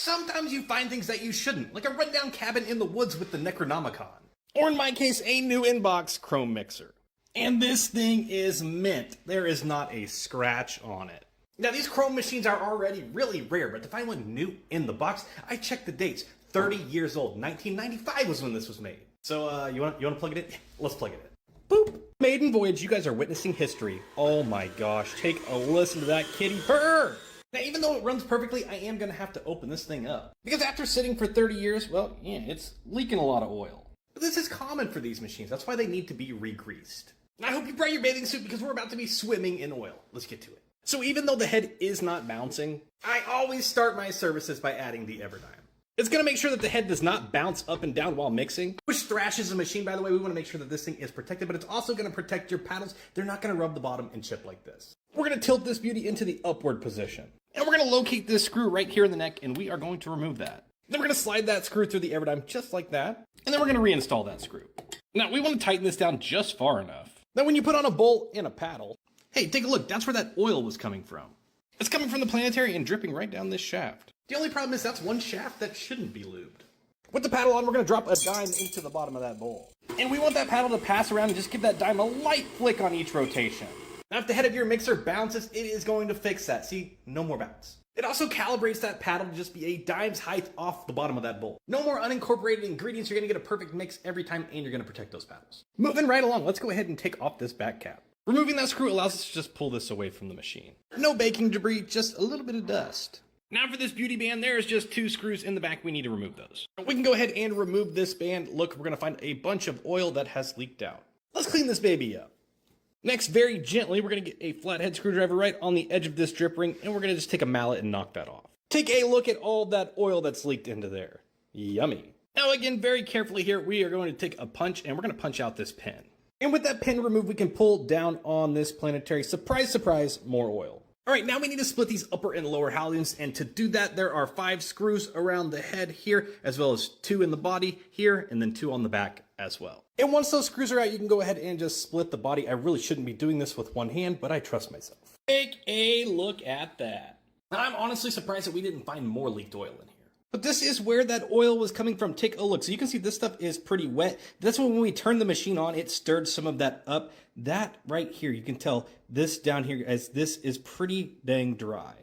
Sometimes you find things that you shouldn't, like a rundown cabin in the woods with the Necronomicon. Or in my case, a new inbox chrome mixer. And this thing is mint. There is not a scratch on it. Now these chrome machines are already really rare, but to find one new in the box, I checked the dates. 30 years old. 1995 was when this was made. So you want to plug it in? Yeah, let's plug it in. Boop. Maiden voyage, you guys are witnessing history. Oh my gosh, take a listen to that kitty purr. Now even though it runs perfectly, I am going to have to open this thing up. Because after sitting for 30 years, well, yeah, it's leaking a lot of oil. But this is common for these machines. That's why they need to be re-greased. And I hope you brought your bathing suit because we're about to be swimming in oil. Let's get to it. So even though the head is not bouncing, I always start my services by adding the Everdyne. It's going to make sure that the head does not bounce up and down while mixing, which thrashes the machine, by the way. We want to make sure that this thing is protected, but it's also going to protect your paddles. They're not going to rub the bottom and chip like this. We're going to tilt this beauty into the upward position. And we're going to locate this screw right here in the neck, and we are going to remove that. Then we're going to slide that screw through the Everdyne just like that, and then we're going to reinstall that screw. Now, we want to tighten this down just far enough. Now, when you put on a bowl and a paddle, hey, take a look. That's where that oil was coming from. It's coming from the planetary and dripping right down this shaft. The only problem is that's one shaft that shouldn't be lubed. With the paddle on, we're going to drop a dime into the bottom of that bowl. And we want that paddle to pass around and just give that dime a light flick on each rotation. Now, if the head of your mixer bounces, it is going to fix that. See, no more bounce. It also calibrates that paddle to just be a dime's height off the bottom of that bowl. No more unincorporated ingredients. You're going to get a perfect mix every time, and you're going to protect those paddles. Moving right along, let's go ahead and take off this back cap. Removing that screw allows us to just pull this away from the machine. No baking debris, just a little bit of dust. Now for this beauty band, there's just 2 screws in the back. We need to remove those. We can go ahead and remove this band. Look, we're going to find a bunch of oil that has leaked out. Let's clean this baby up. Next, very gently, we're going to get a flathead screwdriver right on the edge of this drip ring, and we're going to just take a mallet and knock that off. Take a look at all that oil that's leaked into there. Yummy. Now again, very carefully here, we are going to take a punch, and we're going to punch out this pin. And with that pin removed, we can pull down on this planetary. Surprise, surprise, more oil. All right, now we need to split these upper and lower housings, and to do that, there are 5 screws around the head here, as well as 2 in the body here, and then 2 on the back as well. And once those screws are out, you can go ahead and just split the body. I really shouldn't be doing this with one hand, but I trust myself. Take a look at that. Now, I'm honestly surprised that we didn't find more leaked oil in here. But this is where that oil was coming from. Take a look. So you can see this stuff is pretty wet. That's when we turned the machine on, it stirred some of that up. That right here, you can tell this down here as this is pretty dang dry.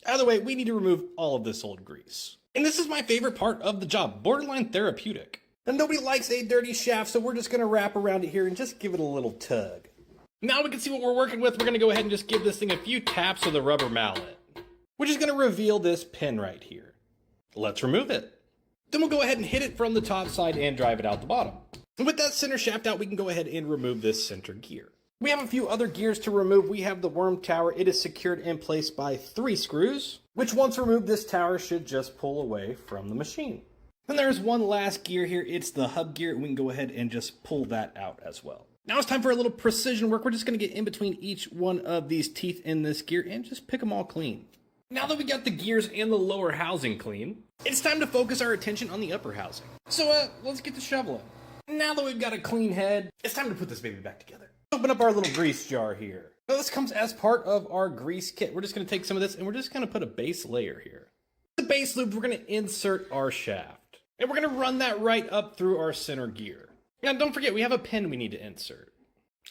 Either way, we need to remove all of this old grease. And this is my favorite part of the job, borderline therapeutic. And nobody likes a dirty shaft, so we're just gonna wrap around it here and just give it a little tug. Now we can see what we're working with. We're gonna go ahead and just give this thing a few taps with a rubber mallet, which is gonna reveal this pin right here. Let's remove it. Then we'll go ahead and hit it from the top side and drive it out the bottom. And with that center shaft out, we can go ahead and remove this center gear. We have a few other gears to remove. We have the worm tower. It is secured in place by 3 screws, which once removed, this tower should just pull away from the machine. Then there's one last gear here. It's the hub gear. We can go ahead and just pull that out as well. Now it's time for a little precision work. We're just going to get in between each one of these teeth in this gear and just pick them all clean. Now that we got the gears and the lower housing clean, it's time to focus our attention on the upper housing. So let's get to shoveling. Now that we've got a clean head, it's time to put this baby back together. Open up our little grease jar here. Now this comes as part of our grease kit. We're just going to take some of this and we're just going to put a base layer here. The base loop, we're going to insert our shaft. And we're going to run that right up through our center gear. Now don't forget, we have a pin we need to insert.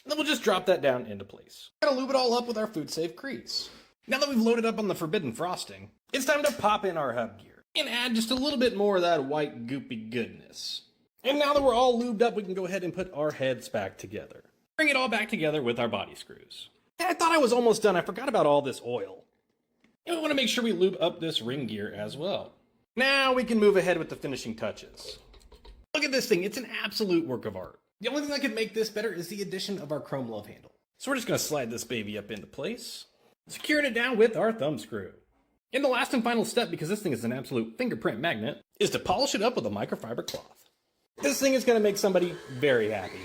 Then we'll just drop that down into place. We're going to lube it all up with our food safe grease. Now that we've loaded up on the forbidden frosting, it's time to pop in our hub gear and add just a little bit more of that white goopy goodness. And now that we're all lubed up, we can go ahead and put our heads back together. Bring it all back together with our body screws. And I thought I was almost done. I forgot about all this oil. And we want to make sure we lube up this ring gear as well. Now we can move ahead with the finishing touches. Look at this thing. It's an absolute work of art. The only thing that could make this better is the addition of our chrome love handle. So we're just going to slide this baby up into place, securing it down with our thumb screw. And the last and final step, because this thing is an absolute fingerprint magnet, is to polish it up with a microfiber cloth. This thing is going to make somebody very happy.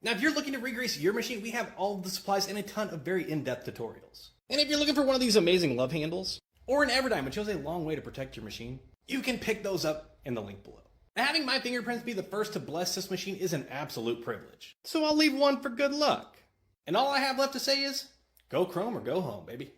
Now, if you're looking to regrease your machine, we have all of the supplies and a ton of very in-depth tutorials. And if you're looking for one of these amazing love handles, or an Everdyne, which shows a long way to protect your machine, you can pick those up in the link below. Now, having my fingerprints be the first to bless this machine is an absolute privilege. So I'll leave one for good luck. And all I have left to say is, go Chrome or go home, baby.